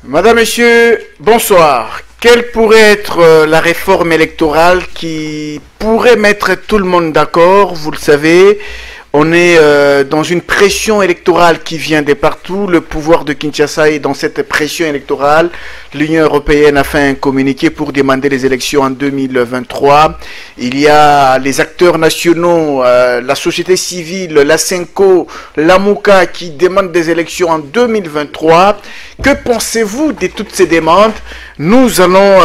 Madame, Monsieur, bonsoir. Quelle pourrait être la réforme électorale qui pourrait mettre tout le monde d'accord? Vous le savez, on est dans une pression électorale qui vient de partout. Le pouvoir de Kinshasa est dans cette pression électorale. L'Union européenne a fait un communiqué pour demander les élections en 2023. Il y a les acteurs nationaux, la société civile, la Senko, la Mouka qui demandent des élections en 2023. Que pensez-vous de toutes ces demandes? Nous allons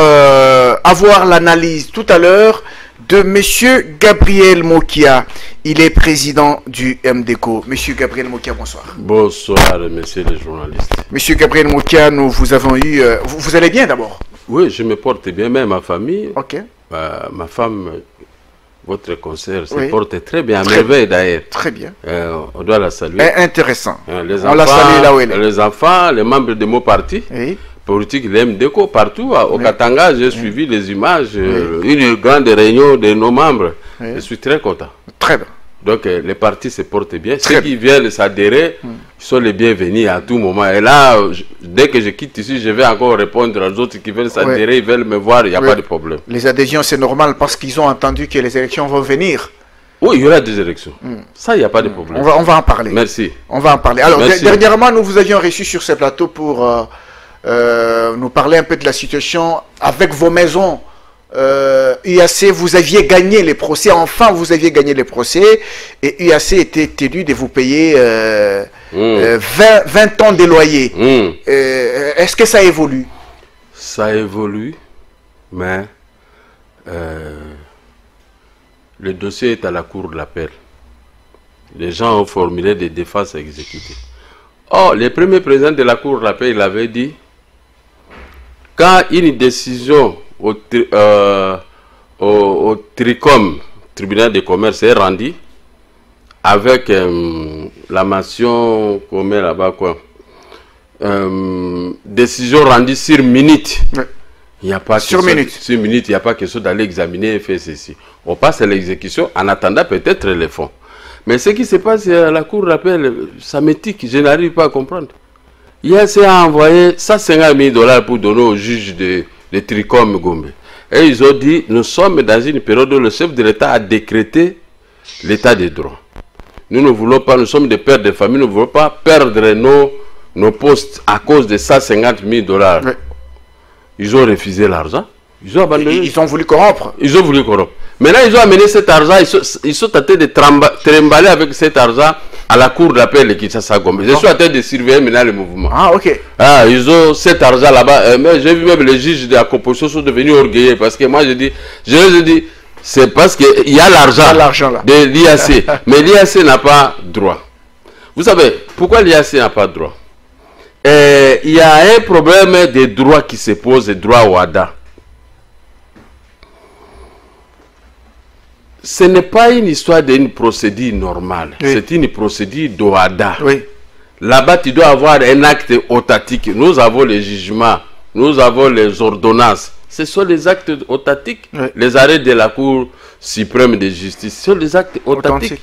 avoir l'analyse tout à l'heure de Monsieur Gabriel Mokia. Il est président du MDECO. Monsieur Gabriel Mokia, bonsoir. Bonsoir, messieurs les journalistes. Monsieur Gabriel Mokia, nous vous avons eu... vous allez bien d'abord? Oui, je me porte bien, même ma famille. Ok. Ma femme, votre conseil, se Oui. porte très bien, à merveille d'ailleurs. Très bien. On doit la saluer. Intéressant. Les On la salue là où elle est. Les enfants, les membres de mon parti. Oui. Politique, le MDECO, partout. Au Oui. Katanga, j'ai suivi les images, Oui. une grande réunion de nos membres. Oui. Je suis très content. Très bien. Donc, les partis se portent bien. Très Ceux qui viennent s'adhérer sont les bienvenus à tout moment. Et là, dès que je quitte ici, je vais encore répondre aux autres qui veulent s'adhérer, ils veulent me voir, il n'y a pas de problème. Les adhésions, c'est normal parce qu'ils ont entendu que les élections vont venir. Oui, il y aura des élections. Ça, il n'y a pas de problème. On va en parler. Merci. On va en parler. Alors, Merci. dernièrement, nous vous avions reçu sur ce plateau pour nous parler un peu de la situation avec vos maisons. UAC, vous aviez gagné les procès, enfin vous aviez gagné les procès, et UAC était tenu de vous payer 20 ans de loyer. Est-ce que ça évolue? Ça évolue, mais le dossier est à la cour de l'appel. Les gens ont formulé des défenses à exécuter. Or, le premier président de la cour de l'appel, il avait dit, quand une décision au TRICOM, tribunal de commerce, est rendue, avec la mention qu'on met là-bas, quoi, décision rendue sur minute. Ouais. Il n'y a pas Sur minute. Sur minute, il n'y a pas question d'aller examiner et faire ceci. On passe à l'exécution en attendant peut-être les fonds. Mais ce qui se passe à la cour d'appel, ça m'étique, je n'arrive pas à comprendre. IAC a envoyé 150 000 $ pour donner au juge de Tricom Gombe. Et ils ont dit, nous sommes dans une période où le chef de l'État a décrété l'état de droit. Nous ne voulons pas, nous sommes des pères de famille, nous ne voulons pas perdre nos postes à cause de 150 000 $. Ouais. Ils ont refusé l'argent. Ils ont abandonné. Ils ont voulu corrompre. Ils ont voulu corrompre. Maintenant, ils ont amené cet argent, ils sont tentés de trimballer avec cet argent à la cour d'appel de Kinshasa Gombe. Je suis en train de surveiller maintenant le mouvement. Ah, ok. Ah, ils ont cet argent là-bas. Mais j'ai vu même les juges de la composition sont devenus orgueilleux parce que moi je dis, c'est parce qu'il y a l'argent de l'IAC. Mais l'IAC n'a pas droit. Vous savez, pourquoi l'IAC n'a pas droit? Il y a un problème de droit qui se pose, de droit WADA. Ce n'est pas une histoire d'une procédure normale. Oui. C'est une procédure d'OADA. Oui. Là-bas, tu dois avoir un acte authentique. Nous avons les jugements, nous avons les ordonnances. Ce sont les actes authentiques. Oui. Les arrêts de la Cour suprême de justice, ce sont les actes authentiques.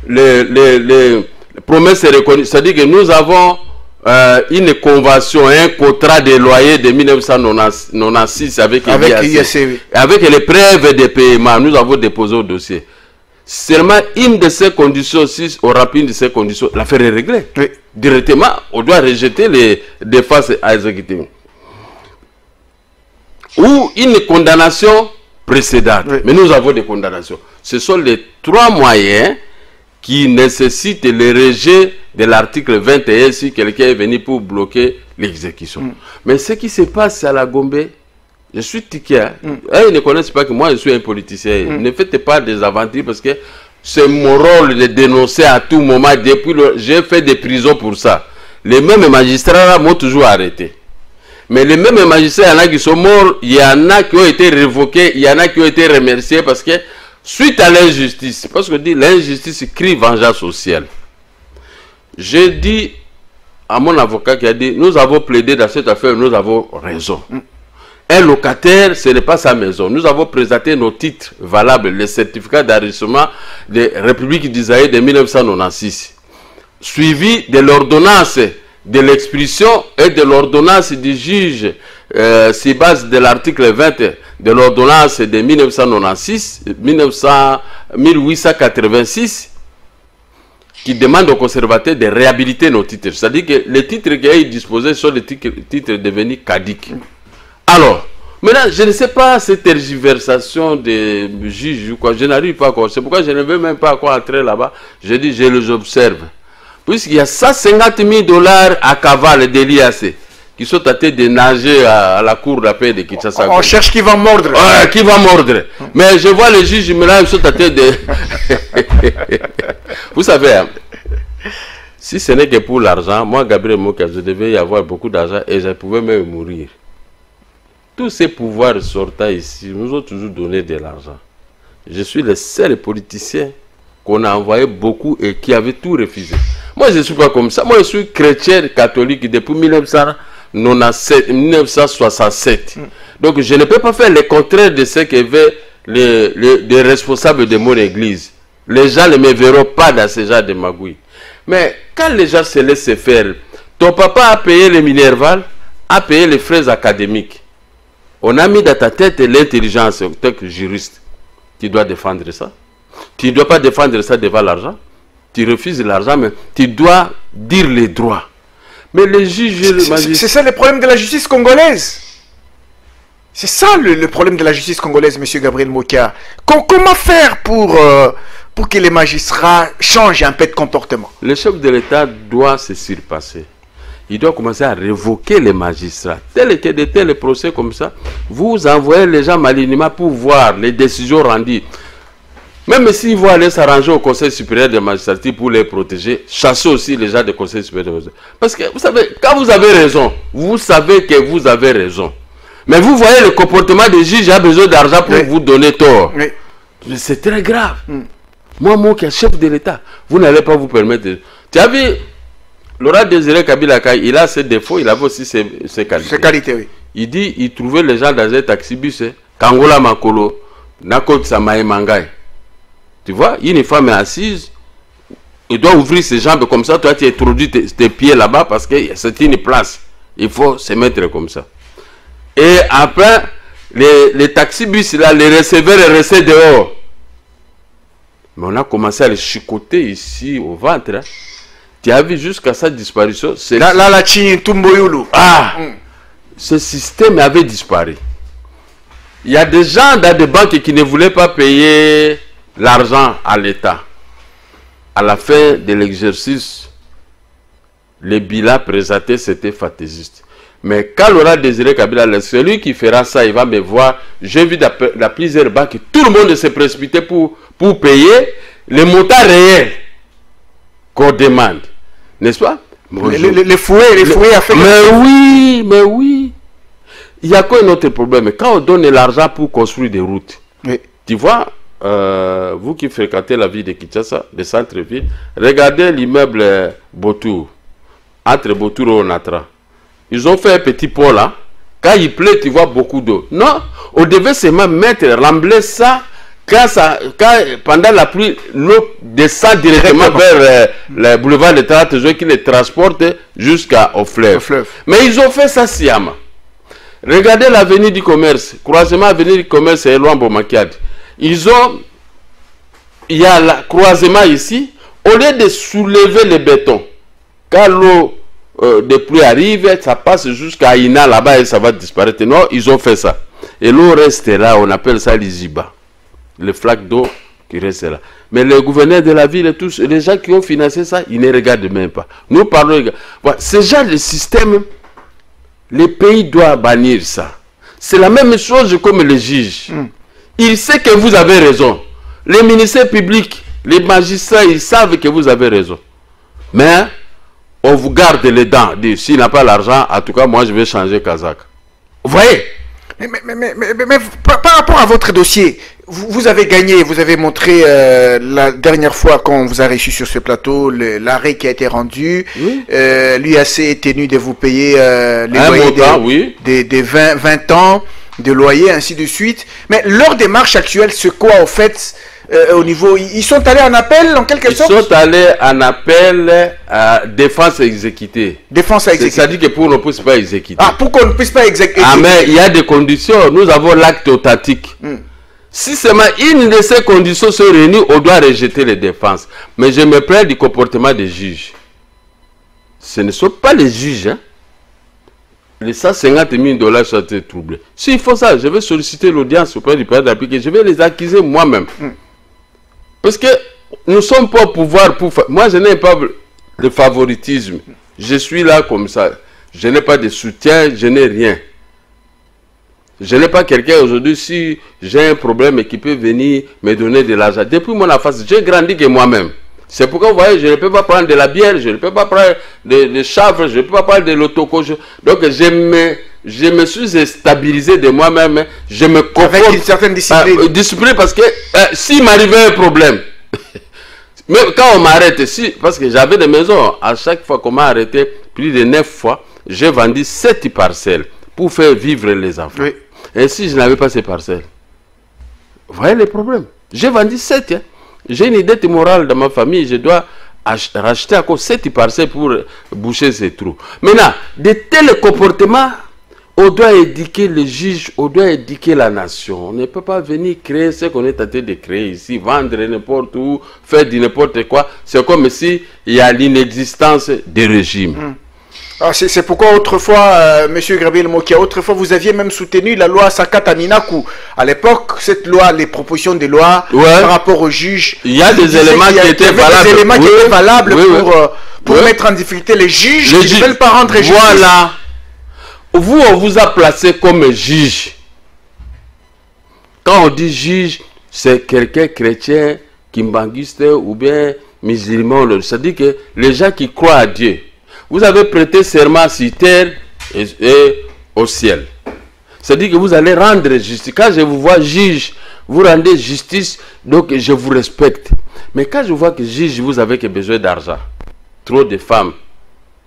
Les promesses reconnues. C'est-à-dire que nous avons une convention, un contrat de loyer de 1996 avec l'IAC. Oui. Avec les preuves de paiement, nous avons déposé au dossier. Seulement une de ces conditions, si on remplit une de ces conditions, l'affaire est réglée. Oui. Directement, on doit rejeter les défenses à exécuter. Ou une condamnation précédente. Oui. Mais nous avons des condamnations. Ce sont les trois moyens qui nécessitent le rejet de l'article 21 si quelqu'un est venu pour bloquer l'exécution. Mais ce qui se passe à la Gombe, je suis tiqué. Ils ne connaissent pas que moi je suis un politicien. Ne faites pas des aventures parce que c'est mon rôle de dénoncer à tout moment. Depuis j'ai fait des prisons pour ça. Les mêmes magistrats m'ont toujours arrêté. Mais les mêmes magistrats, il y en a qui sont morts, il y en a qui ont été révoqués, il y en a qui ont été remerciés parce que suite à l'injustice, parce que dit l'injustice crie vengeance au ciel. J'ai dit à mon avocat qui a dit, nous avons plaidé dans cette affaire, nous avons raison. Un locataire, ce n'est pas sa maison. Nous avons présenté nos titres valables, les certificats d'enregistrement de République d'Israël de 1996, suivi de l'ordonnance de l'expulsion et de l'ordonnance du juge sur base de l'article 20 de l'ordonnance de 1886 qui demande aux conservateurs de réhabiliter nos titres. C'est-à-dire que les titres qui sont disposés sont les titres devenus caducs. Alors, maintenant, je ne sais pas cette tergiversation des juges ou quoi, je n'arrive pas encore. C'est pourquoi je ne veux même pas encore entrer là-bas. Je dis, je les observe. Puisqu'il y a 150 000 $ à cavale de l'IAC qui sont tentés de nager à la cour d'appel de Kinshasa. On cherche qui va mordre. Ouais, qui va mordre. Mais je vois les juges, maintenant, ils sont tentés de... Vous savez, hein, si ce n'est que pour l'argent, moi, Gabriel Moka, je devais y avoir beaucoup d'argent et je pouvais même mourir. Tous ces pouvoirs sortant ici nous ont toujours donné de l'argent. Je suis le seul politicien qu'on a envoyé beaucoup et qui avait tout refusé. Moi, je ne suis pas comme ça. Moi, je suis chrétien catholique depuis 1967. Donc, je ne peux pas faire le contraire de ce que veulent les responsables de mon église. Les gens ne me verront pas dans ce genre de magouilles. Mais quand les gens se laissent faire, ton papa a payé les Minerval, a payé les frais académiques. On a mis dans ta tête l'intelligence en tant que juriste. Tu dois défendre ça. Tu ne dois pas défendre ça devant l'argent. Tu refuses l'argent, mais tu dois dire les droits. Mais les juges... C'est ça le problème de la justice congolaise. C'est ça le problème de la justice congolaise, M. Gabriel Moka. Comment faire pour que les magistrats changent un peu de comportement? Le chef de l'État doit se surpasser. Il doit commencer à révoquer les magistrats. Tel que de tels procès comme ça, vous envoyez les gens malignement pour voir les décisions rendues. Même s'ils vont aller s'arranger au Conseil supérieur de magistrature pour les protéger, chassez aussi les gens du Conseil supérieur de magistrature. Parce que vous savez, quand vous avez raison, vous savez que vous avez raison. Mais vous voyez le comportement des juges a besoin d'argent pour vous donner tort. C'est très grave. Moi, qui est chef de l'État, vous n'allez pas vous permettre de... Tu as vu... Laurent Désiré Kabila, il a ses défauts, il avait aussi ses qualités. Ses qualités, oui. Il dit, il trouvait les gens dans un taxi-bus, Kangola Makolo, Nakot Samae Mangai. Tu vois, une femme est assise, il doit ouvrir ses jambes comme ça, toi tu introduis tes pieds là-bas parce que c'est une place. Il faut se mettre comme ça. Et après, les taxi-bus, là, les receveurs restaient dehors. Mais on a commencé à les chicoter ici au ventre, hein. Tu as vu jusqu'à sa disparition. La Tumboyoulou. Ce système avait disparu. Il y a des gens dans des banques qui ne voulaient pas payer l'argent à l'État. À la fin de l'exercice, les bilans présentés, c'était fantaisiste. Mais quand Laurent Désiré Kabila, celui qui fera ça, il va me voir. J'ai vu dans plusieurs banques, tout le monde se précipitait pour payer les montants réels qu'on demande. N'est-ce pas? Les fouets à faire. Mais oui. Il y a quoi un autre problème? Quand on donne l'argent pour construire des routes, tu vois, vous qui fréquentez la ville de Kinshasa, des centres-villes, regardez l'immeuble Botour, entre Botour et Onatra. Ils ont fait un petit pont là. Quand il pleut, tu vois beaucoup d'eau. Non, on devait seulement rembler ça. Pendant la pluie, l'eau descend directement vers le boulevard de 30 jours qui les transporte jusqu'au fleuve. Mais ils ont fait ça sciemment. Regardez l'avenue du commerce, croisement avenue du commerce et Luambo Makiad. Il y a le croisement ici, au lieu de soulever le béton, quand l'eau de pluie arrive, ça passe jusqu'à Ina là-bas et ça va disparaître. Non, ils ont fait ça. Et l'eau reste là, on appelle ça l'Iziba. Les flaques d'eau qui restent là. Mais le gouverneur de la ville et tous, les gens qui ont financé ça, ils ne regardent même pas. Nous parlons... Voilà, ce genre de système, les pays doivent bannir ça. C'est la même chose comme les juges. Ils savent que vous avez raison. Les ministères publics, les magistrats, ils savent que vous avez raison. Mais on vous garde les dents. S'il n'a pas l'argent, en tout cas, moi, je vais changer Kazakh. Vous voyez? Mais par rapport à votre dossier, vous avez gagné, vous avez montré la dernière fois quand on vous a reçu sur ce plateau, l'arrêt qui a été rendu. Oui. L'UAC est tenu de vous payer les loyers des 20 ans de loyer, ainsi de suite. Mais leur démarche actuelle, c'est quoi au fait au niveau, ils sont allés en appel en quelque sorte? Ils sont allés en appel à défense exécutée. Défense exécutée. C'est-à-dire que pour qu'on ne puisse pas exécuter. Ah, pour qu'on ne puisse pas exécuter. Ah, mais il y a des conditions. Nous avons l'acte authentique. Si seulement une de ces conditions se réunit, on doit rejeter les défenses. Mais je me plains du comportement des juges. Ce ne sont pas les juges, hein. Les 150 000 $ sont troublés. S'il faut ça, je vais solliciter l'audience auprès du président de la République. Je vais les accuser moi-même. Parce que nous ne sommes pas au pouvoir pour... Moi, je n'ai pas de favoritisme. Je suis là comme ça. Je n'ai pas de soutien, je n'ai rien. Je n'ai pas quelqu'un aujourd'hui, si j'ai un problème et qui peut venir me donner de l'argent. Depuis mon enfance, j'ai grandi que moi-même. C'est pourquoi, vous voyez, je ne peux pas prendre de la bière, je ne peux pas prendre de chanvre, je ne peux pas prendre de l'autoco. Donc, je me suis stabilisé de moi-même. Je me comporte avec une certaine discipline. Discipline parce que s'il m'arrivait un problème, mais quand on m'arrête, parce que j'avais des maisons, à chaque fois qu'on m'a arrêté, plus de 9 fois, j'ai vendu 7 parcelles pour faire vivre les enfants. Oui. Et si je n'avais pas ces parcelles, vous voyez les problèmes. J'ai vendu 7. Hein. J'ai une dette morale dans ma famille, je dois racheter encore 7 parcelles pour boucher ces trous. Maintenant, de tels comportements, on doit éduquer les juges, on doit éduquer la nation. On ne peut pas venir créer ce qu'on est tenté de créer ici, vendre n'importe où, faire du n'importe quoi. C'est comme si il y a l'inexistence des régimes. C'est pourquoi autrefois, M. Gabriel Mokia, autrefois vous aviez même soutenu la loi Sakata Minaku. À l'époque, cette loi, les propositions de loi par rapport aux juges, il y a des éléments qui étaient valables. Des éléments qui étaient valables pour mettre en difficulté les juges qui ne veulent pas rendre justice. Voilà. Vous, on vous a placé comme juge. Quand on dit juge, c'est quelqu'un chrétien, kimbanguiste ou bien musulman. C'est-à-dire que les gens qui croient à Dieu, vous avez prêté serment sur terre et au ciel. C'est-à-dire que vous allez rendre justice. Quand je vous vois juge, vous rendez justice, donc je vous respecte. Mais quand je vois que juge, vous avez besoin d'argent, trop de femmes,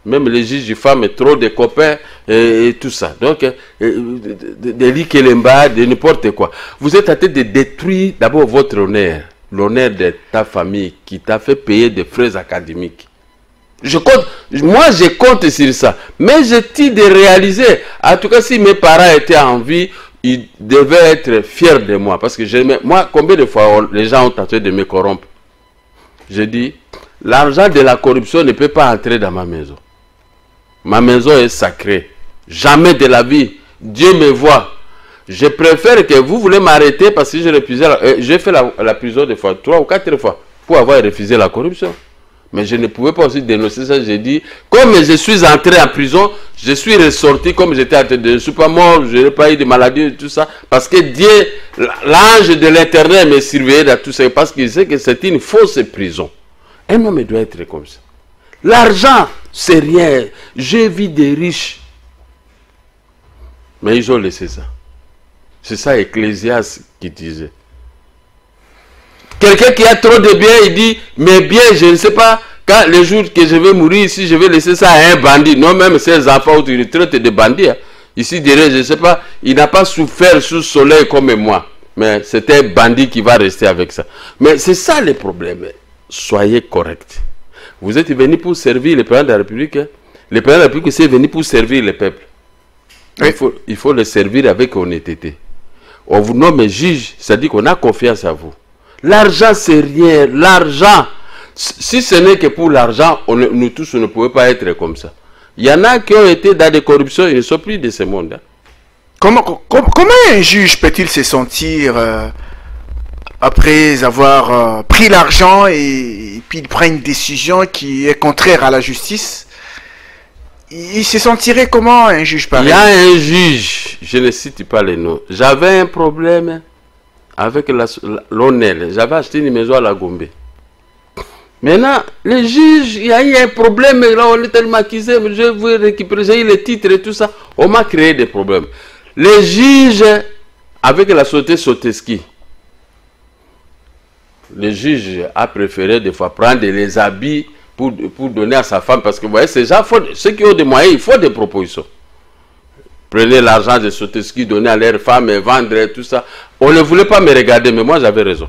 même les juges de femmes, trop de copains et tout ça. Donc, des likelemba, de n'importe quoi. Vous êtes en train de détruire d'abord votre honneur, l'honneur de ta famille qui t'a fait payer des frais académiques. Moi, je compte sur ça. Mais je tire de réaliser. En tout cas, si mes parents étaient en vie, ils devaient être fiers de moi. Parce que moi, combien de fois les gens ont tenté de me corrompre? Je dis, l'argent de la corruption ne peut pas entrer dans ma maison. Ma maison est sacrée. Jamais de la vie. Dieu me voit. Je préfère que vous voulez m'arrêter parce que j'ai fait la prison des fois, 3 ou 4 fois, pour avoir refusé la corruption. Mais je ne pouvais pas aussi dénoncer ça. J'ai dit, comme je suis entré en prison, je suis ressorti comme j'étais en train de... Je ne suis pas mort, je n'ai pas eu de maladie et tout ça. Parce que Dieu, l'ange de l'éternel me surveillait dans tout ça. Parce qu'il sait que c'est une fausse prison. Un homme doit être comme ça. L'argent, c'est rien. J'ai vu des riches. Mais ils ont laissé ça. C'est ça Ecclésiaste qui disait. Quelqu'un qui a trop de biens, il dit, mes biens, je ne sais pas, quand le jour que je vais mourir ici, je vais laisser ça à un bandit. Non, même ses enfants ou tu traites de bandits. Hein. Ici, derrière, je ne sais pas, il n'a pas souffert sous le soleil comme moi. Mais c'est un bandit qui va rester avec ça. Mais c'est ça le problème. Soyez corrects. Vous êtes venu pour servir le président de la République. Hein. Le président de la République, c'est venu pour servir le peuple. Oui. Il faut le servir avec honnêteté. On vous nomme juge, c'est-à-dire qu'on a confiance à vous. L'argent, c'est rien. L'argent, si ce n'est que pour l'argent, nous tous, on ne pouvait pas être comme ça. Il y en a qui ont été dans des corruptions, ils ne sont plus de ce monde. Hein. Comment un juge peut-il se sentir après avoir pris l'argent et puis il prend une décision qui est contraire à la justice? Il se sentirait comment un juge pareil? Il y a un juge, je ne cite pas les noms. J'avais un problème avec l'ONEL. J'avais acheté une maison à la Gombe. Maintenant, le juge, il y a eu un problème. Là, on est tellement accusé. Je veux récupérer, j'ai eu les titres et tout ça. On m'a créé des problèmes. Les juges, avec la société Soteski, le juge a préféré des fois prendre les habits pour donner à sa femme, parce que vous voyez, ces gens, ceux qui ont des moyens, il faut des propositions. Prenez l'argent de Soteski, donnez à leurs femmes et vendre et tout ça. On ne voulait pas me regarder, mais moi j'avais raison.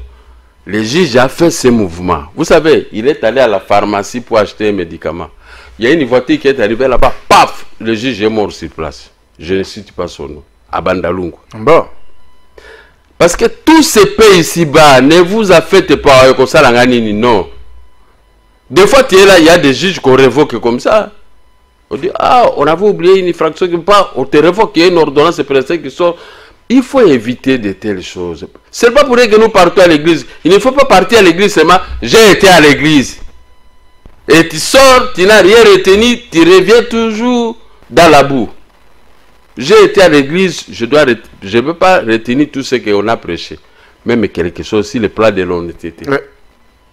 Le juge a fait ce mouvement. Vous savez, il est allé à la pharmacie pour acheter un médicament. Il y a une voiture qui est arrivée là-bas, paf, le juge est mort sur place. Je ne cite pas son nom. À Bandalungu. Bon. Parce que tous ces pays ici-bas, ne vous affectez pas comme ça, non. Des fois, tu es là, il y a des juges qu'on révoque comme ça. On dit, ah, on avait oublié une infraction, on te révoque, il y a une ordonnance pressée qui sort. Il faut éviter de telles choses. Ce n'est pas pour dire que nous partons à l'église. Il ne faut pas partir à l'église seulement. J'ai été à l'église. Et tu sors, tu n'as rien retenu, tu reviens toujours dans la boue. J'ai été à l'église, je ne peux pas retenir tout ce qu'on a prêché. Même quelque chose, si le plat de l'honnêteté. Ouais.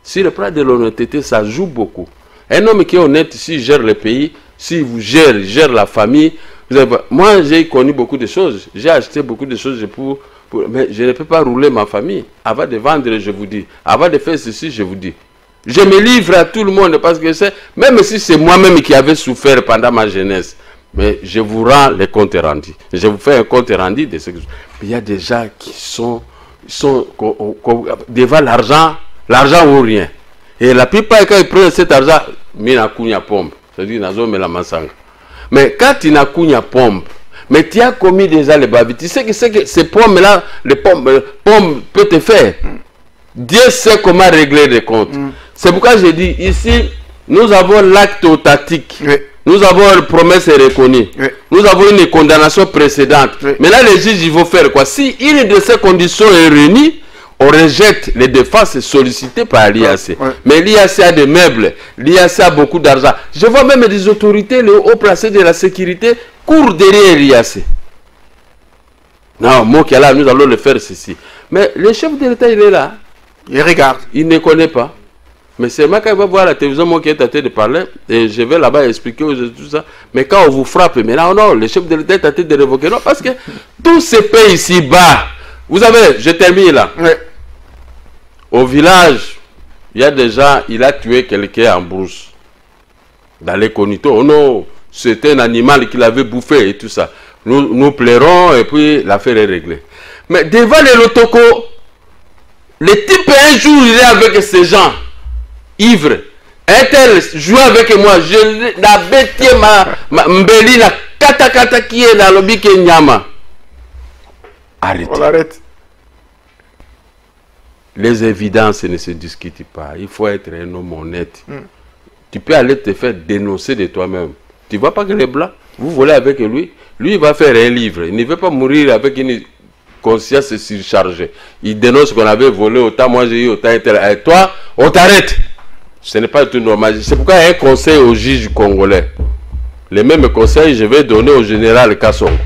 Si le plat de l'honnêteté, ça joue beaucoup. Un homme qui est honnête, s'il gère le pays, s'il vous gère la famille. Moi, j'ai connu beaucoup de choses. J'ai acheté beaucoup de choses mais je ne peux pas rouler ma famille. Avant de vendre, je vous dis. Avant de faire ceci, je vous dis. Je me livre à tout le monde parce que c'est, même si c'est moi-même qui avais souffert pendant ma jeunesse, mais je vous rends les comptes rendus. Je vous fais un compte rendu de ce que... Il y a des gens qui sont devant l'argent ou rien. Et la plupart, quand ils prennent cet argent, mina kunya pompe. C'est-à-dire, nazo me la masanga. Mais quand tu n'as kunya pompe, mais tu as commis déjà les bavis, tu sais que ces pommes-là, les pommes peuvent te faire. Dieu sait comment régler les comptes. C'est pourquoi je dis, ici, nous avons l'acte autatique. Oui. Nous avons une promesse reconnue. Oui. Nous avons une condamnation précédente. Oui. Maintenant, les juges, ils vont faire quoi? Si une de ces conditions est réunie, on rejette les défenses sollicitées par l'IAC. Oui. Mais l'IAC a des meubles, l'IAC a beaucoup d'argent. Je vois même des autorités, les hauts placés de la sécurité, courent derrière l'IAC. Non, moi qui est là, nous allons le faire ceci. Mais le chef de l'État, il est là. Il regarde. Il ne connaît pas. Mais c'est moi quand il va voir la télévision, moi qui est en train de parler, et je vais là-bas expliquer tout ça. Mais quand on vous frappe, mais non, le chef de l'État est en train de révoquer. Non, parce que tous ces pays ici-bas, vous savez, je termine là. Oui. Au village, il y a des gens, il a tué quelqu'un en brousse. Dans les cognitos. Oh non, c'était un animal qu'il avait bouffé et tout ça. Nous pleurons et puis l'affaire est réglée. Mais devant les Lotoko, le type un jour, il est avec ces gens. Ivre, un tel joue avec moi, je la bêtise ma mbeli la kata qui est dans le bique nyama. Arrêtez. On arrête. Les évidences ne se discutent pas. Il faut être un homme honnête. Tu peux aller te faire dénoncer de toi-même. Tu ne vois pas que les blancs, vous volez avec lui. Lui, il va faire un livre. Il ne veut pas mourir avec une conscience surchargée. Il dénonce qu'on avait volé autant, moi j'ai eu autant. Et toi, on t'arrête. Ce n'est pas tout normal. C'est pourquoi il y a un conseil au juge congolais. Les mêmes conseils, je vais donner au général Kassongo.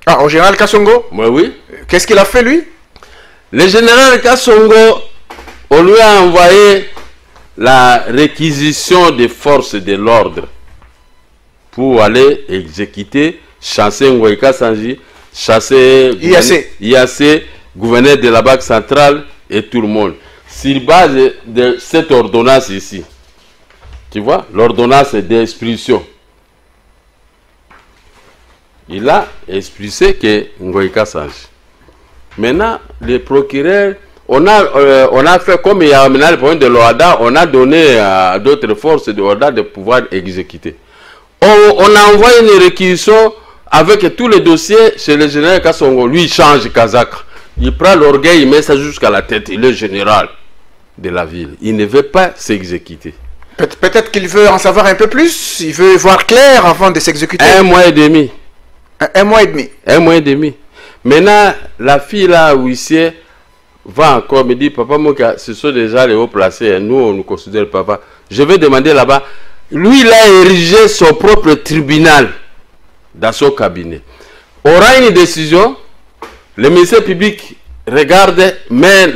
Ah, au général Kassongo? Oui. Qu'est-ce qu'il a fait, lui? Le général Kassongo, on lui a envoyé la réquisition des forces de l'ordre pour aller exécuter, chasser Ngoïka Sanji, chasser IAC, gouverneur de la Banque centrale et tout le monde. Sur base de cette ordonnance ici, tu vois, l'ordonnance d'expulsion, il a expulsé que Ngoïka Sanji. Maintenant, les procureurs, on a fait comme il y a maintenant le problème de l'OADA, on a donné à d'autres forces de l'OADA de pouvoir exécuter. On a envoyé une réquisition avec tous les dossiers chez le général Kassongo. Lui, il change Kazakh. Il prend l'orgueil, il met ça jusqu'à la tête. Il est général de la ville. Il ne veut pas s'exécuter. Peut-être qu'il veut en savoir un peu plus. Il veut voir clair avant de s'exécuter. 1 mois et demi. 1 mois et demi. 1 mois et demi. Maintenant, la fille là, huissier, va encore me dire, papa, moi, ce sont déjà les hauts placés. Nous, on nous considère papa. Je vais demander là-bas. Lui, il a érigé son propre tribunal dans son cabinet. Aura une décision, le ministère public regarde, met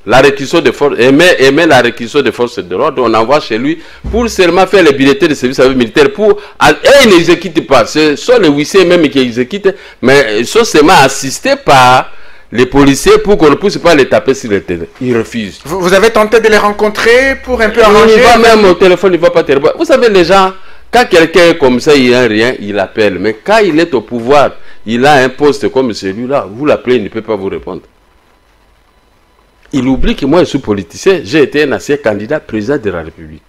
la réquisition de force, aimer la réquisition de forces de l'ordre, on envoie chez lui pour seulement faire les bulletins de service militaire. Et ils n'exécutent pas. Ce sont les huissiers même qui exécutent, mais ils sont seulement assistés par les policiers pour qu'on ne puisse pas les taper sur le terrain. Ils refusent. Vous avez tenté de les rencontrer pour un peu arranger? Il va même au téléphone, il ne va pas téléphoner. Vous savez, les gens, quand quelqu'un est comme ça, il n'a rien, il appelle. Mais quand il est au pouvoir, il a un poste comme celui-là, vous l'appelez, il ne peut pas vous répondre. Il oublie que moi, je suis politicien. J'ai été un ancien candidat président de la République.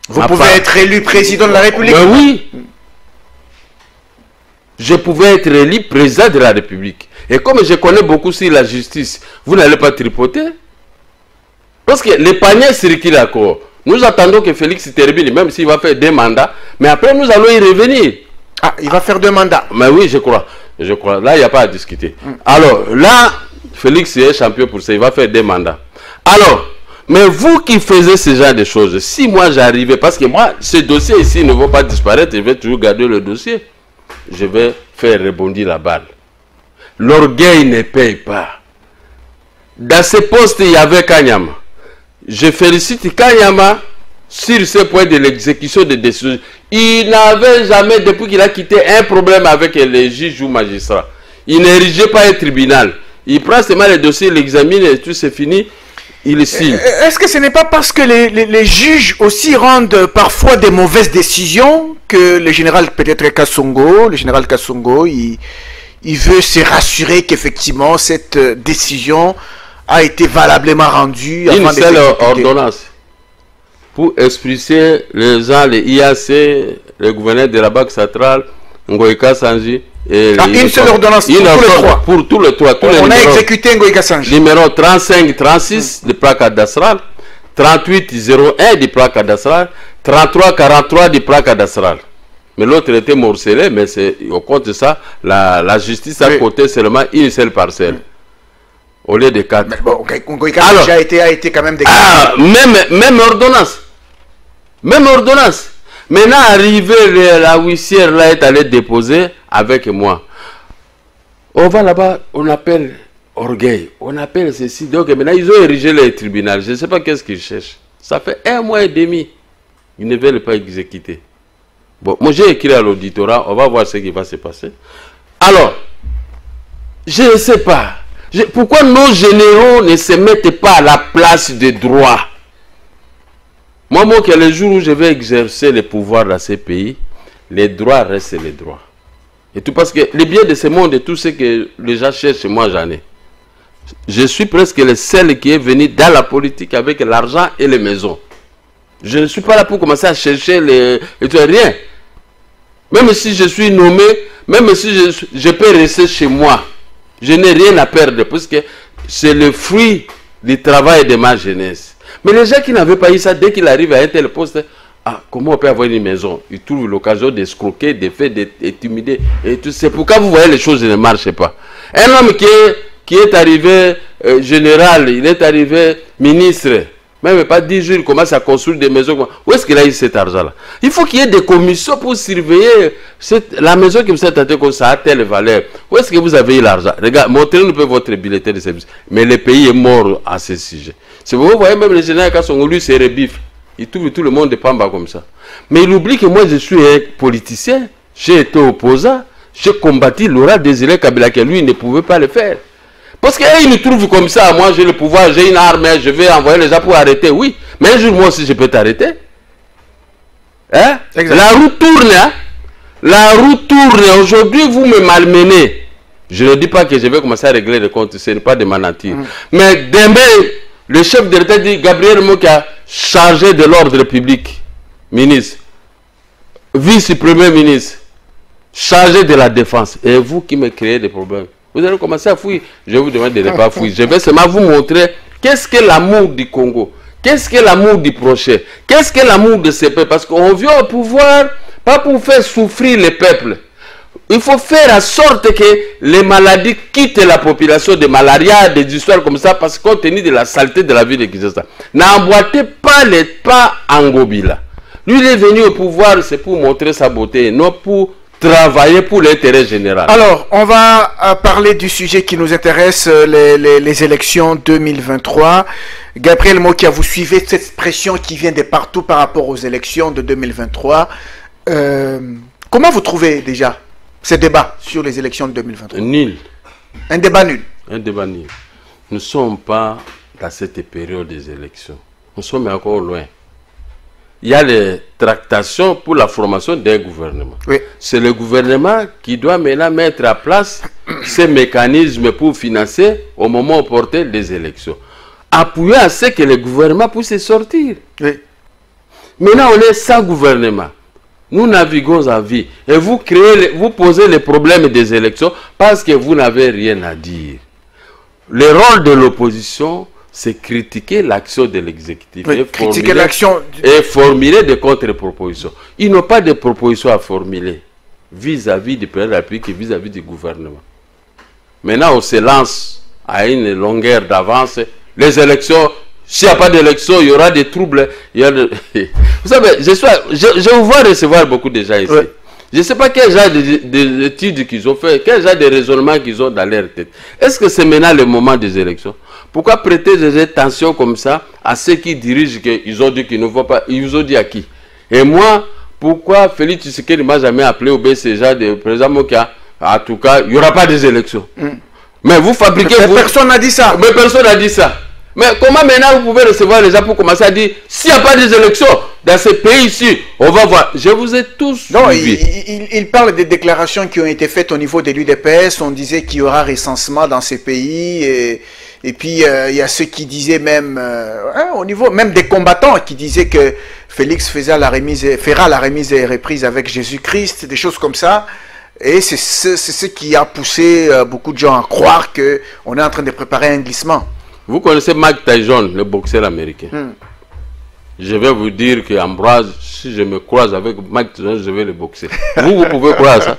Vous pouvez être élu président de la République? Ben oui. Je pouvais être élu président de la République. Et comme je connais beaucoup sur la justice, vous n'allez pas tripoter. Parce que les paniers circulent encore. Nous attendons que Félix termine, même s'il va faire 2 mandats. Mais après, nous allons y revenir. Ah, il va faire 2 mandats? Mais oui, je crois. Je crois. Là, il n'y a pas à discuter. Alors, là, Félix est champion pour ça. Il va faire 2 mandats. Alors, mais vous qui faisiez ce genre de choses, si moi j'arrivais, parce que moi, ce dossier ici ne va pas disparaître, je vais toujours garder le dossier. Je vais faire rebondir la balle. L'orgueil ne paye pas. Dans ce poste, il y avait Kanyama. Je félicite Kanyama sur ce point de l'exécution des décisions. Il n'avait jamais, depuis qu'il a quitté, un problème avec les juges ou magistrats. Il n'érigeait pas un tribunal. Il prend seulement les dossiers, l'examine et tout, c'est fini. Il signe. Est-ce que ce n'est pas parce que les juges aussi rendent parfois des mauvaises décisions que le général peut-être Kassongo, il veut se rassurer qu'effectivement cette décision a été valablement rendue? Une seule ordonnance pour expulser les gens, les IAC, le gouverneur de la Banque centrale, Ngoïka Sanji. Une seule ordonnance pour tous les trois. On a exécuté Ngoïka Sanji. Numéro 35-36 du plan cadastral, 38-01 du plan cadastral, 33-43 du plan cadastral. Mais l'autre était morcelé, mais au compte de ça, la justice a coté seulement une seule parcelle. Au lieu de 4. Mais bon, Ngoïka Sanji a été quand même même ordonnance. Même ordonnance. Maintenant, arrivé, la huissière là est allée déposer avec moi. On va là-bas, on appelle orgueil, on appelle ceci. Donc maintenant, ils ont érigé le tribunal. Je ne sais pas qu'est-ce qu'ils cherchent. Ça fait 1 mois et demi. Ils ne veulent pas exécuter. Bon, moi j'ai écrit à l'auditorat, on va voir ce qui va se passer. Alors, je ne sais pas. Pourquoi nos généraux ne se mettent pas à la place des droits? Moi, que le jour où je vais exercer le pouvoir dans ces pays, les droits restent les droits. Et tout parce que le bien de ce monde et tout ce que les gens cherchent, moi j'en ai. Je suis presque le seul qui est venu dans la politique avec l'argent et les maisons. Je ne suis pas là pour commencer à chercher rien. Même si je suis nommé, même si je peux rester chez moi, je n'ai rien à perdre parce que c'est le fruit du travail de ma jeunesse. Mais les gens qui n'avaient pas eu ça, dès qu'il arrive à un tel poste, comment on peut avoir une maison? Ils trouvent l'occasion d'escroquer, de faire, d'intimider. C'est pourquoi vous voyez les choses ne marchent pas. Un homme qui est arrivé général, il est arrivé ministre, même pas 10 jours, il commence à construire des maisons. Où est-ce qu'il a eu cet argent-là? Il faut qu'il y ait des commissions pour surveiller la maison qui vous est tentée comme ça a telle valeur. Où est-ce que vous avez eu l'argent? Regarde, montrez-nous votre bulletin de service. Mais le pays est mort à ce sujet. C'est vous voyez même le général Kassongo, lui, c'est rebif. Il trouve tout le monde de Pamba comme ça. Mais il oublie que moi, je suis un politicien. J'ai été opposant. J'ai combattu Laurent Désiré Kabila, que lui, ne pouvait pas le faire. Parce qu'il nous trouve comme ça. Moi, j'ai le pouvoir, j'ai une arme, je vais envoyer les gens pour arrêter. Oui. Mais un jour, moi aussi, je peux t'arrêter. Hein? La roue tourne. Hein? La roue tourne. Aujourd'hui, vous me malmenez. Je ne dis pas que je vais commencer à régler les comptes. Ce n'est pas de ma nature. Mais demain, le chef de l'État dit Gabriel Moka, chargé de l'ordre public, ministre, vice-premier ministre, chargé de la défense. Et vous qui me créez des problèmes. Vous allez commencer à fouiller. Je vous demande de ne pas fouiller. Je vais seulement vous montrer qu'est-ce que l'amour du Congo. Qu'est-ce que l'amour du prochain. Qu'est-ce que l'amour de ces peuples. Parce qu'on vient au pouvoir, pas pour faire souffrir les peuples. Il faut faire en sorte que les maladies quittent la population, de malaria, des histoires comme ça, parce qu'on tenu de la saleté de la vie de Kinshasa. N'emboîtez pas les pas en Gobila. Lui, il est venu au pouvoir, c'est pour montrer sa beauté, non pour travailler pour l'intérêt général. Alors, on va parler du sujet qui nous intéresse, les élections 2023. Gabriel Mokia, vous suivez cette pression qui vient de partout par rapport aux élections de 2023. Comment vous trouvez déjà ce débat sur les élections de 2023? Nul. Un débat nul. Un débat nul. Nous ne sommes pas dans cette période des élections. Nous sommes encore loin. Il y a les tractations pour la formation d'un gouvernement. Oui. C'est le gouvernement qui doit maintenant mettre à place ces mécanismes pour financer au moment opportun des élections. Appuyer à ce que le gouvernement puisse sortir. Oui. Maintenant, on est sans gouvernement. Nous naviguons à vie. Et vous vous posez les problèmes des élections parce que vous n'avez rien à dire. Le rôle de l'opposition, c'est critiquer l'action de l'exécutif. Oui, critiquer l'action. Et formuler des contre-propositions. Ils n'ont pas de propositions à formuler vis-à-vis du président de la République et vis-à-vis du gouvernement. Maintenant, on se lance à une longueur d'avance. Les élections, s'il n'y a pas d'élection, il y aura des troubles. Vous savez, je vous vois recevoir beaucoup de gens ici. Oui. Je ne sais pas quel genre d'études qu'ils ont fait, quel genre de raisonnement qu'ils ont dans leur tête. Est-ce que c'est maintenant le moment des élections? Pourquoi prêter des attentions comme ça à ceux qui dirigent qu'ils ont dit qu'ils ne vont pas? Ils vous ont dit à qui? Et moi, pourquoi Félix Tshisekedi ne m'a jamais appelé au BCJ de président Mokia? En tout cas, il n'y aura pas des élections. Mais vous fabriquez... Mais personne n'a dit ça. Mais personne n'a dit ça. Mais comment maintenant vous pouvez recevoir les gens pour commencer à dire s'il n'y a pas des élections dans ce pays-ci, on va voir. Je vous ai tous suivi. Il parle des déclarations qui ont été faites au niveau de l'UDPS. On disait qu'il y aura recensement dans ces pays. Et puis il y a ceux qui disaient même, au niveau même des combattants, qui disaient que Félix fera la remise et reprise avec Jésus-Christ, des choses comme ça. Et c'est ce qui a poussé beaucoup de gens à croire qu'on est en train de préparer un glissement. Vous connaissez Mike Tyson, le boxeur américain. Je vais vous dire que Ambroise, si je me croise avec Mike Tyson, je vais le boxer. Vous pouvez croire ça.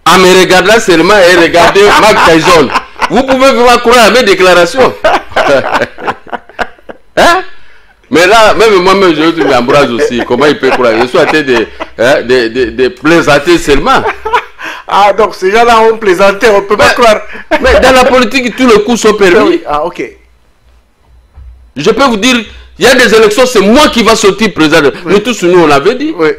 En me regardant seulement et regarder Mike Tyson, vous pouvez vraiment croire à mes déclarations. Hein? Mais là, même moi-même, je dis Ambroise aussi. Comment il peut croire? Je suis en train de plaisanter seulement. Ah, donc ces gens-là ont plaisanté, on ne peut pas croire. Mais dans la politique, tous les coups sont permis. Ah, ok. Je peux vous dire, il y a des élections, c'est moi qui va sortir président. Oui. Nous tous, nous, on l'avait dit. Oui.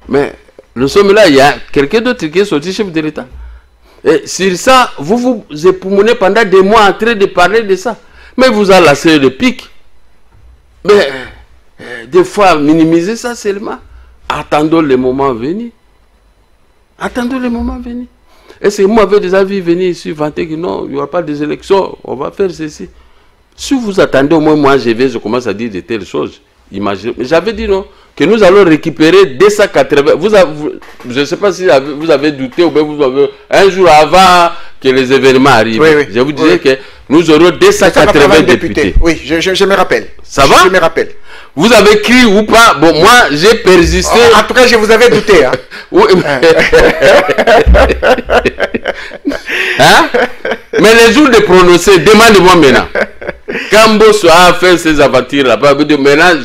Mais nous sommes là, il y a quelqu'un d'autre qui est sorti chef de l'État. Et sur ça, vous vous époumonez pendant des mois en train de parler de ça. Mais vous avez lassé le pic. Mais des fois, minimiser ça seulement. Attendons le moment venu. Attendons le moment venu. Est-ce que moi, j'avais déjà vu venir ici vanter que non, il n'y aura pas des élections, on va faire ceci. Si vous attendez au moins, moi, je commence à dire de telles choses. Imaginez. J'avais dit non, que nous allons récupérer 280. Je ne sais pas si vous avez douté ou bien vous avez un jour avant que les événements arrivent. Oui, oui, je vous disais que nous aurons 280 députés. Oui, je me rappelle. Ça va? Je me rappelle. Vous avez crié ou pas? Bon, moi, j'ai persisté. En tout cas, je vous avais douté. Hein? Oui. Hein? Mais les jours de prononcer, demandez-moi maintenant. Quand Bosso a fait ses aventures là-bas, maintenant,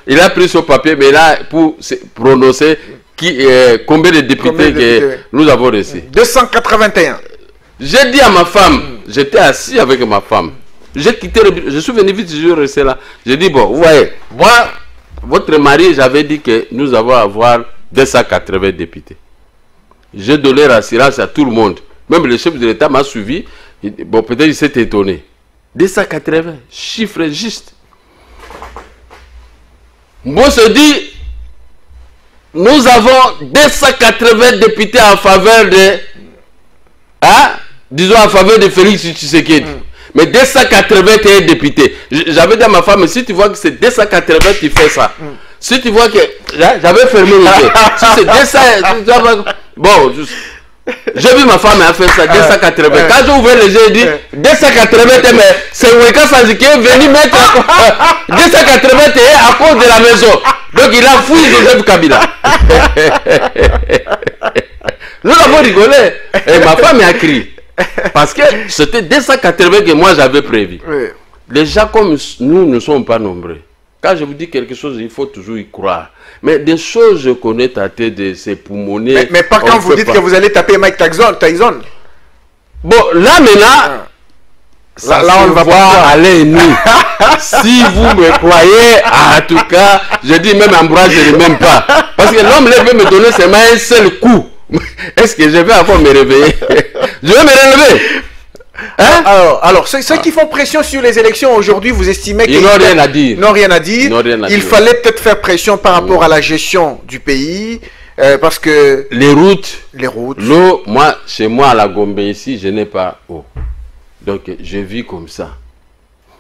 il a pris son papier, mais là, pour prononcer combien de députés que nous avons reçus. 281. J'ai dit à ma femme, j'étais assis avec ma femme. J'ai quitté, je suis venu vite, je suis resté là. J'ai dit, bon, vous voyez, moi, votre mari, j'avais dit que nous allons avoir 280 députés. J'ai donné l'assurance à tout le monde. Même le chef de l'État m'a suivi. Bon, peut-être il s'est étonné. 280, chiffre juste. Moi, se dit, nous avons 280 députés en faveur de, disons en faveur de Félix Tshisekedi. Mais 281 députés. J'avais dit à ma femme, si tu vois que c'est 280, tu fais ça. Si tu vois que... J'avais fermé les yeux. Si c'est 200... Bon, j'ai vu ma femme a fait ça, 280. Quand j'ai ouvert les yeux, j'ai dit, 280, mais c'est Weka Sanzi qui est venu mettre 281 à cause de la maison. Donc il a fouillé Joseph Kabila. Nous avons rigolé. Et ma femme a crié. Parce que c'était 280 que moi j'avais prévu. Les gens comme nous ne sommes pas nombreux. Quand je vous dis quelque chose, il faut toujours y croire. Mais des choses qu'on est tâté de s'époumoner... Mais pas quand vous dites que vous allez taper Mike Tyson. Bon, là maintenant... Ça, là, on va voir aller nous. Si vous me croyez, en tout cas, je dis même Ambroise, je ne m'aime pas. Parce que l'homme là veut me donner seulement un seul coup. Est-ce que je vais encore me réveiller? Je vais me relever. Hein? Alors ceux qui font pression sur les élections aujourd'hui, vous estimez qu'ils n'ont rien à dire. N'ont rien à dire. Il fallait peut-être faire pression par rapport à la gestion du pays. Parce que... Les routes. L'eau, moi, chez moi à la Gombe ici, je n'ai pas eau. Donc, je vis comme ça.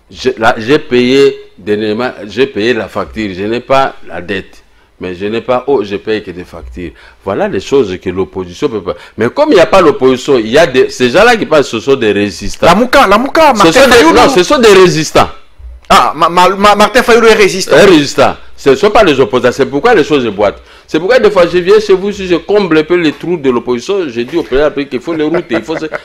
J'ai payé la facture. Je n'ai pas la dette. Mais je n'ai pas eau, je paye que des factures. Voilà les choses que l'opposition peut pas. Mais comme il n'y a pas l'opposition, il y a ces gens-là qui parlent, ce sont des résistants. La Mouka, non, ce sont des résistants. Ah, Martin Fayoulou est résistant. Un résistant. Ce ne sont pas les opposants. C'est pourquoi les choses boitent. C'est pourquoi des fois je viens chez vous, si je comble un peu les trous de l'opposition, je dis au président qu'il faut les routes,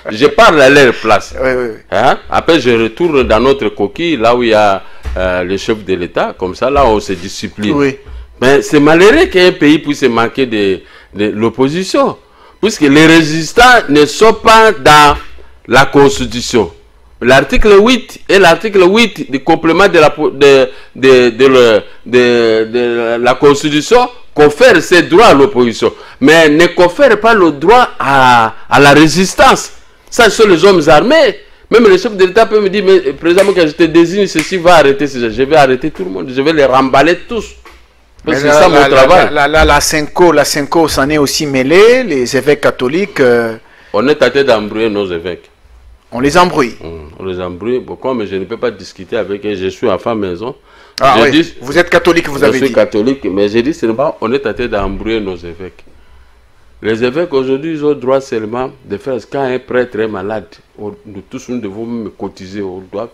je parle à leur place. Oui. Hein? Après je retourne dans notre coquille, là où il y a le chef de l'État, comme ça, là on se discipline. Oui. Mais c'est malheureux qu'un pays puisse manquer de l'opposition, puisque les résistants ne sont pas dans la Constitution. L'article 8 et l'article 8 du complément de la Constitution confère ces droits à l'opposition, mais ne confère pas le droit à la résistance. Ça, ce sont les hommes armés. Même le chef de l'État peut me dire, mais président, quand je te désigne, ceci va arrêter. Je vais arrêter tout le monde. Je vais les remballer tous. C'est ça mon travail. La Cinco s'en est aussi mêlée. Les évêques catholiques... On est tenté d'embrouiller nos évêques. On les embrouille. On les embrouille beaucoup, mais je ne peux pas discuter avec eux. Je suis enfant maison. Ah oui. Dit, vous êtes catholique, vous avez dit. Je suis catholique, mais j'ai dit seulement on est tenté d'embrouiller nos évêques. Les évêques aujourd'hui, ils ont droit seulement de faire quand un prêtre est malade. Nous tous, nous devons même cotiser. On doit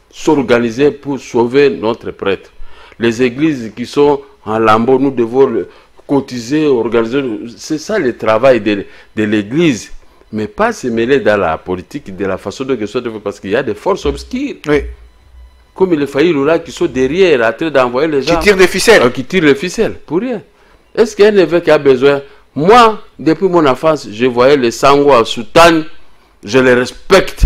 s'organiser pour sauver notre prêtre. Les églises qui sont en lambeaux, nous devons cotiser, organiser. C'est ça le travail de l'église. Mais pas se mêler dans la politique de la façon dont ça devait, parce qu'il y a des forces obscures. Oui. Comme les faillis là qui sont derrière, en train d'envoyer les gens. Qui tirent des ficelles. Qui tirent les ficelles, pour rien. Est-ce qu'un évêque a besoin? Moi, depuis mon enfance, je voyais les sangwa à Soutane, je les respecte.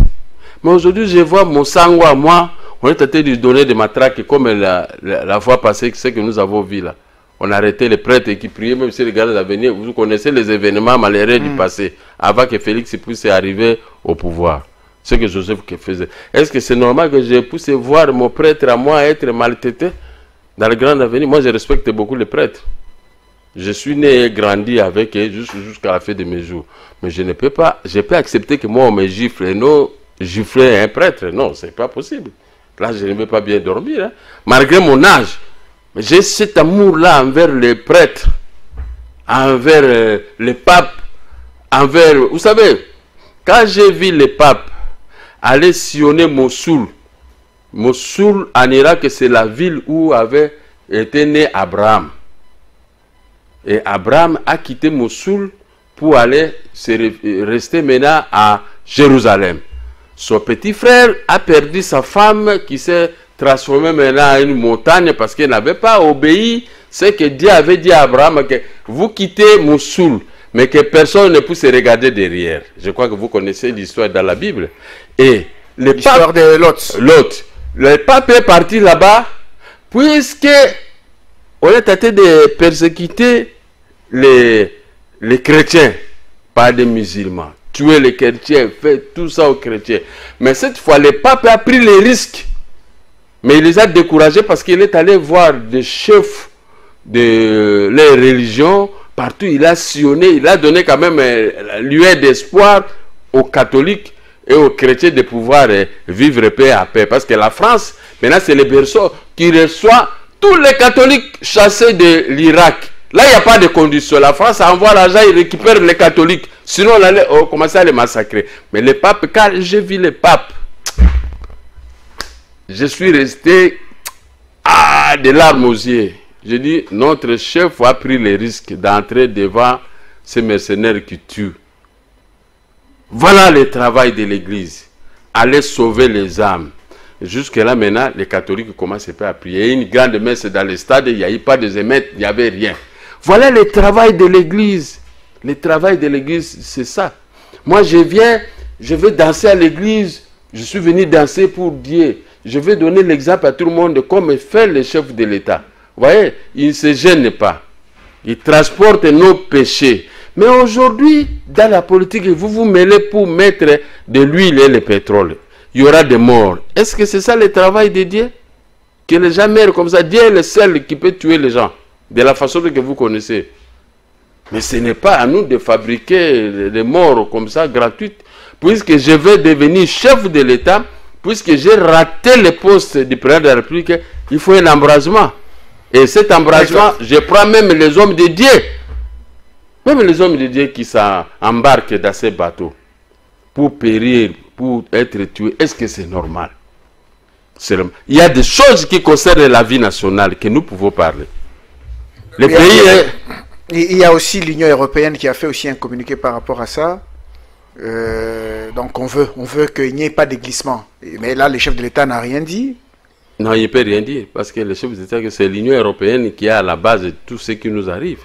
Mais aujourd'hui, je vois mon sangwa, moi, on est tenté de lui donner des matraques comme la fois passée, ce que nous avons vu là. On a arrêté les prêtres qui priaient, même si les gars d'avenir, vous connaissez les événements malheureux du passé, avant que Félix puisse arriver au pouvoir. Ce que Joseph faisait. Est-ce que c'est normal que je puisse voir mon prêtre à moi être maltraité dans le grand avenir? Moi, je respecte beaucoup les prêtres. Je suis né et grandi avec eux jusqu'à la fin de mes jours. Mais je ne peux pas, je peux accepter que moi, on me gifle et non gifler un prêtre. Non, c'est pas possible. Là, je ne peux pas bien dormir. Hein. Malgré mon âge. J'ai cet amour-là envers les prêtres, envers les papes, envers... Vous savez, quand j'ai vu les papes aller sillonner Mossoul en Irak, c'est la ville où avait été né Abraham. Et Abraham a quitté Mossoul pour aller rester maintenant à Jérusalem. Son petit frère a perdu sa femme qui s'est transformé maintenant en une montagne parce qu'il n'avait pas obéi ce que Dieu avait dit à Abraham, que vous quittez Mossoul, mais que personne ne puisse se regarder derrière. Je crois que vous connaissez l'histoire dans la Bible. Et l'histoire de Lot. Le pape est parti là-bas, puisque on est tenté de persécuter les chrétiens par des musulmans. Tuer les chrétiens, faire tout ça aux chrétiens. Mais cette fois, le pape a pris les risques. Mais il les a découragés parce qu'il est allé voir des chefs de les religions. Partout, il a sillonné, il a donné quand même lueur d'espoir aux catholiques et aux chrétiens de pouvoir vivre paix à paix. Parce que la France, maintenant, c'est le berceau qui reçoit tous les catholiques chassés de l'Irak. Là, il n'y a pas de conditions. La France envoie l'argent, il récupère les catholiques. Sinon, on allait commencer à les massacrer. Mais les papes, quand j'ai vu les papes, je suis resté des larmes aux yeux. J'ai dit, notre chef a pris le risque d'entrer devant ces mercenaires qui tuent. Voilà le travail de l'Église. Aller sauver les âmes. Jusque-là, maintenant, les catholiques commencent à prier. Il y a une grande messe dans le stade, il n'y a eu pas de émeutes, il n'y avait rien. Voilà le travail de l'église. Le travail de l'église, c'est ça. Moi, je vais danser à l'église. Je suis venu danser pour Dieu. Je vais donner l'exemple à tout le monde comme fait le chef de l'État. Vous voyez, il ne se gêne pas. Il transporte nos péchés. Mais aujourd'hui, dans la politique, vous vous mêlez pour mettre de l'huile et le pétrole. Il y aura des morts. Est-ce que c'est ça le travail de Dieu? Que les gens meurent comme ça. Dieu est le seul qui peut tuer les gens. De la façon que vous connaissez. Mais ce n'est pas à nous de fabriquer des morts comme ça, gratuites. Puisque je vais devenir chef de l'État, puisque j'ai raté le poste du président de la République, il faut un embrasement. Et cet embrasement, je prends même les hommes de Dieu. Même les hommes de Dieu qui s'embarquent dans ces bateaux pour périr, pour être tués. Est-ce que c'est normal? Il y a des choses qui concernent la vie nationale que nous pouvons parler. Il y a aussi l'Union européenne qui a fait aussi un communiqué par rapport à ça. Donc on veut qu'il n'y ait pas de glissement. Mais là, le chef de l'État n'a rien dit. Non, il ne peut rien dire. Parce que le chef de l'État, c'est l'Union européenne qui est à la base de tout ce qui nous arrive.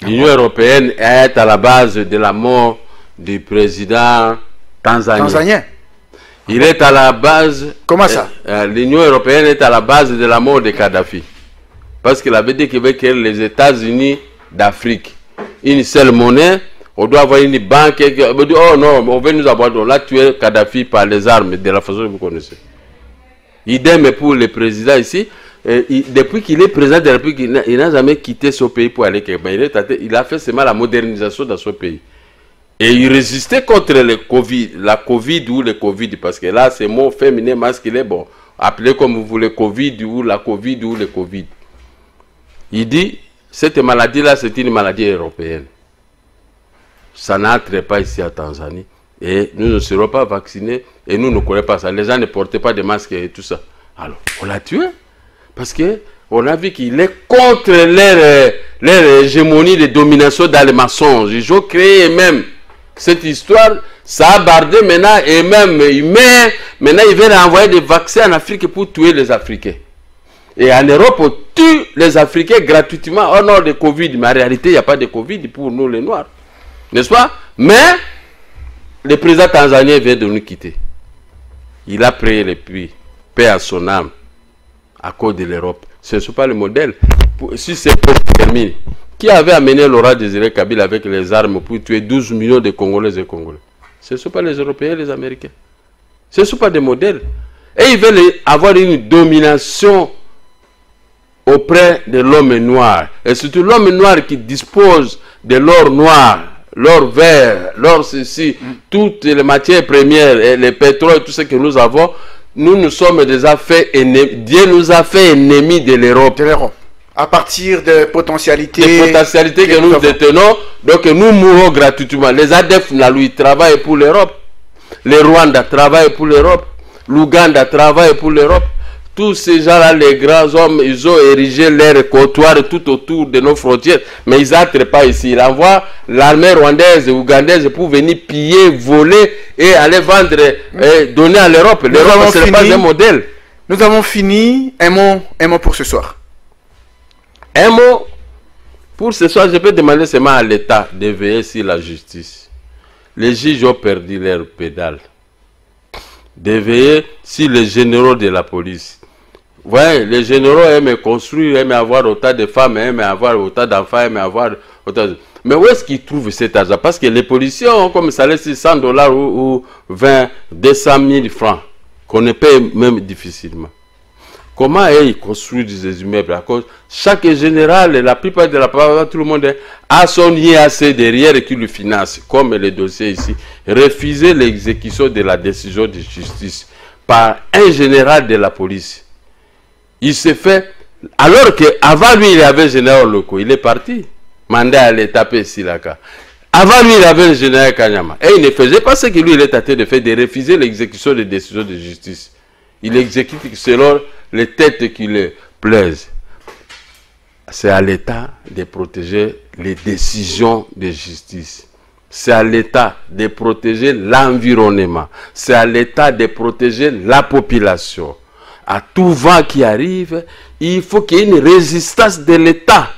L'Union européenne est à la base de la mort du président tanzanien. Il est à la base... Comment ça? L'Union européenne est à la base de la mort de Kadhafi. Parce qu'il avait dit qu'il veut créer les États-Unis d'Afrique. Une seule monnaie, on doit avoir une banque. On dit, oh non, on veut nous abandonner. On a tué Kadhafi par les armes, de la façon que vous connaissez. Idem pour le président ici. Depuis qu'il est président de la République, il n'a jamais quitté son pays pour aller quelque part. Il a fait seulement la modernisation dans son pays. Et il résistait contre le Covid, la Covid ou le Covid, parce que là, c'est mot féminin, masculin, bon, appelez comme vous voulez, Covid ou la Covid ou le Covid. Il dit, cette maladie-là, c'est une maladie européenne. Ça n'entre pas ici à Tanzanie. Et nous ne serons pas vaccinés et nous ne connaissons pas ça. Les gens ne portaient pas de masques et tout ça. Alors, on l'a tué. Parce qu'on a vu qu'il est contre leur hégémonie de domination dans les mensonges. Ils ont créé même cette histoire. Ça a bardé maintenant et même maintenant ils veulent envoyer des vaccins en Afrique pour tuer les Africains. Et en Europe, on tue les Africains gratuitement. Oh non, le Covid. Mais en réalité, il n'y a pas de Covid pour nous les Noirs. N'est-ce pas? Mais le président tanzanien vient de nous quitter. Il a prié le puits. Paix à son âme. À cause de l'Europe. Ce ne sont pas le modèle. Si c'est pour terminer. Qui avait amené Laurent Désiré Kabila avec les armes pour tuer 12 millions de Congolais et Congolais? Ce ne sont pas les Européens et les Américains. Ce ne sont pas des modèles. Et ils veulent avoir une domination auprès de l'homme noir. Et surtout l'homme noir qui dispose de l'or noir, l'or vert, l'or ceci, toutes les matières premières, et le pétrole, tout ce que nous avons, nous sommes déjà fait ennemis. Dieu nous a fait ennemis de l'Europe. À partir de potentialités. Des potentialités que nous détenons, donc nous mourrons gratuitement. Les ADF ils travaillent pour l'Europe. Les Rwanda travaillent pour l'Europe. L'Ouganda travaille pour l'Europe. Tous ces gens-là, les grands hommes, ils ont érigé leurs comptoirs tout autour de nos frontières. Mais ils n'entrent pas ici. Ils envoient l'armée rwandaise et ougandaise pour venir piller, voler et aller vendre et donner à l'Europe. L'Europe, ce n'est pas un modèle. Nous avons fini. Un mot pour ce soir. Un mot pour ce soir. Je peux demander seulement à l'État de veiller sur la justice. Les juges ont perdu leur pédale. De veiller sur les généraux de la police. Ouais, les généraux aiment construire, aiment avoir autant de femmes, aiment avoir autant d'enfants, aiment avoir autant de... Mais où est-ce qu'ils trouvent cet argent? Parce que les policiers ont comme salaire $100 ou 20, 200 000 francs, qu'on ne paye même difficilement. Comment ils construisent des immeubles? À cause chaque général, la plupart de la part, tout le monde a son IAC derrière qui le finance, comme les dossiers ici. Refuser l'exécution de la décision de justice par un général de la police. Il s'est fait, alors qu'avant lui, il avait un général local, il est parti. Mandat allait taper Silaka. Avant lui, il avait le général Kanyama. Et il ne faisait pas ce que lui, il est tenté de faire, de refuser l'exécution des décisions de justice. Il exécute selon les têtes qui le plaisent. C'est à l'État de protéger les décisions de justice. c'est à l'État de protéger l'environnement. C'est à l'État de protéger la population. À tout vent qui arrive, il faut qu'il y ait une résistance de l'État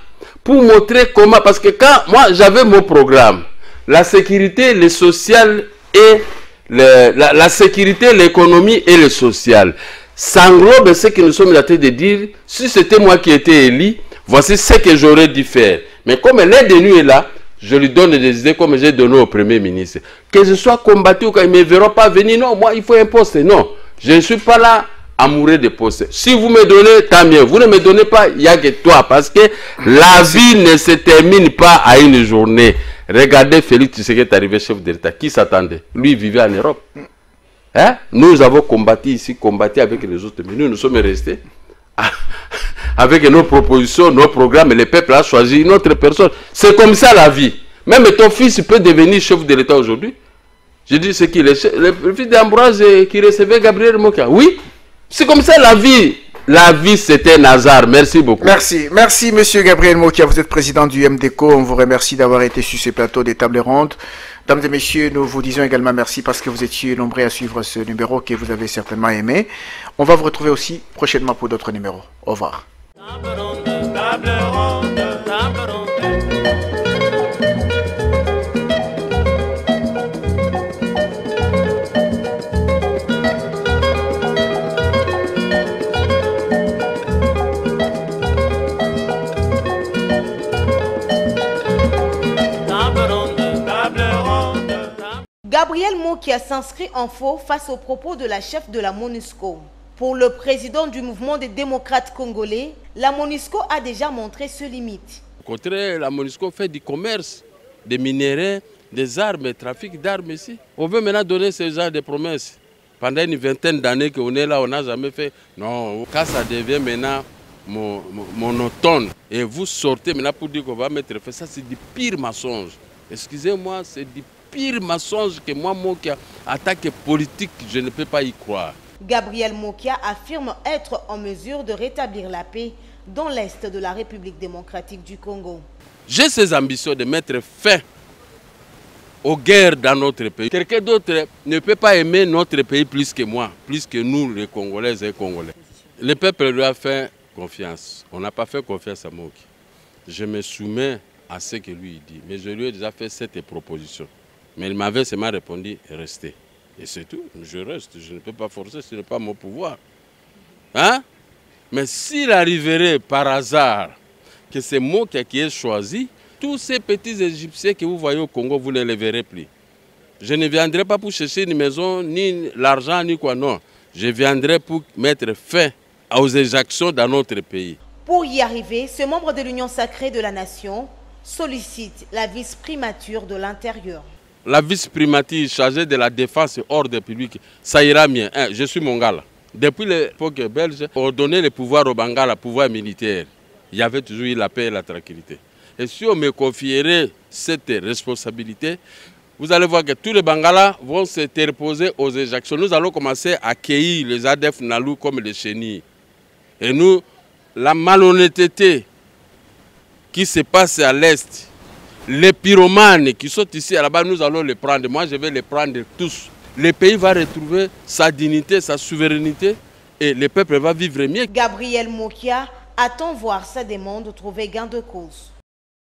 pour montrer comment. Parce que quand moi j'avais mon programme, la sécurité, le social et la sécurité, l'économie et le social, ça englobe ce que nous sommes en train de dire. Si c'était moi qui étais élu, voici ce que j'aurais dû faire. Mais comme l'aide de nous est là, je lui donne des idées comme j'ai donné au Premier ministre. Que je sois combattu ou qu'ils ne me verront pas venir, non, moi il faut un poste. Non, je ne suis pas là à mourir de poste. Si vous me donnez, tant mieux. Vous ne me donnez pas, il n'y a que toi. Parce que la vie ne se termine pas à une journée. Regardez Félix Tshisekedi est arrivé chef de l'État. Qui s'attendait? Lui vivait en Europe. Hein? Nous avons combattu ici, combattu avec les autres. Mais nous sommes restés avec nos propositions, nos programmes. Le peuple a choisi une autre personne. C'est comme ça la vie. Même ton fils peut devenir chef de l'État aujourd'hui. Je dis c'est qui? Le fils d'Ambroise qui recevait Gabriel Mokia. Oui. C'est comme ça la vie. La vie, c'était un hasard. Merci beaucoup. Merci. Merci, monsieur Gabriel Mokia. Vous êtes président du MDECO. On vous remercie d'avoir été sur ce plateau des tables rondes. Dames et messieurs, nous vous disons également merci parce que vous étiez nombreux à suivre ce numéro que vous avez certainement aimé. On va vous retrouver aussi prochainement pour d'autres numéros. Au revoir. Gabriel Mokia s'inscrit en faux face aux propos de la chef de la MONUSCO. Pour le président du mouvement des démocrates congolais, la MONUSCO a déjà montré ses limites. Au contraire, la MONUSCO fait du commerce, des minéraux, des armes, trafic d'armes ici. On veut maintenant donner ce genre de promesses. Pendant une vingtaine d'années qu'on est là, on n'a jamais fait. Non, quand ça devient maintenant monotone, et vous sortez maintenant pour dire qu'on va mettre fait, ça c'est du pire mensonge. Excusez-moi, c'est du pire mensonge que moi, Mokia, attaque politique, je ne peux pas y croire. Gabriel Mokia affirme être en mesure de rétablir la paix dans l'est de la République démocratique du Congo. J'ai ces ambitions de mettre fin aux guerres dans notre pays. Quelqu'un d'autre ne peut pas aimer notre pays plus que moi, plus que nous, les Congolaises et Congolais. Le peuple lui a fait confiance. On n'a pas fait confiance à Mokia. Je me soumets à ce que lui dit, mais je lui ai déjà fait cette proposition. Mais il m'avait seulement répondu, restez. Et c'est tout, je reste, je ne peux pas forcer, ce n'est pas mon pouvoir. Hein? Mais s'il arriverait par hasard que c'est moi qui ai choisi, tous ces petits Égyptiens que vous voyez au Congo, vous ne les verrez plus. Je ne viendrai pas pour chercher une maison, ni l'argent, ni quoi, non. Je viendrai pour mettre fin aux exactions dans notre pays. Pour y arriver, ce membre de l'Union sacrée de la nation sollicite la vice-primature de l'intérieur. La vice-primature chargée de la défense et ordre public, ça ira mieux. Je suis Mongala. Depuis l'époque belge, on donnait le pouvoir au Bangala, pouvoir militaire. Il y avait toujours eu la paix et la tranquillité. Et si on me confierait cette responsabilité, vous allez voir que tous les Bangalas vont s'interposer aux éjections. Nous allons commencer à accueillir les ADF Nalou comme les chenilles. Et nous, la malhonnêteté qui se passe à l'Est, les pyromanes qui sont ici là-bas, nous allons les prendre. Moi, je vais les prendre tous. Le pays va retrouver sa dignité, sa souveraineté et le peuple va vivre mieux. Gabriel Mokia attend voir sa demande trouver gain de cause.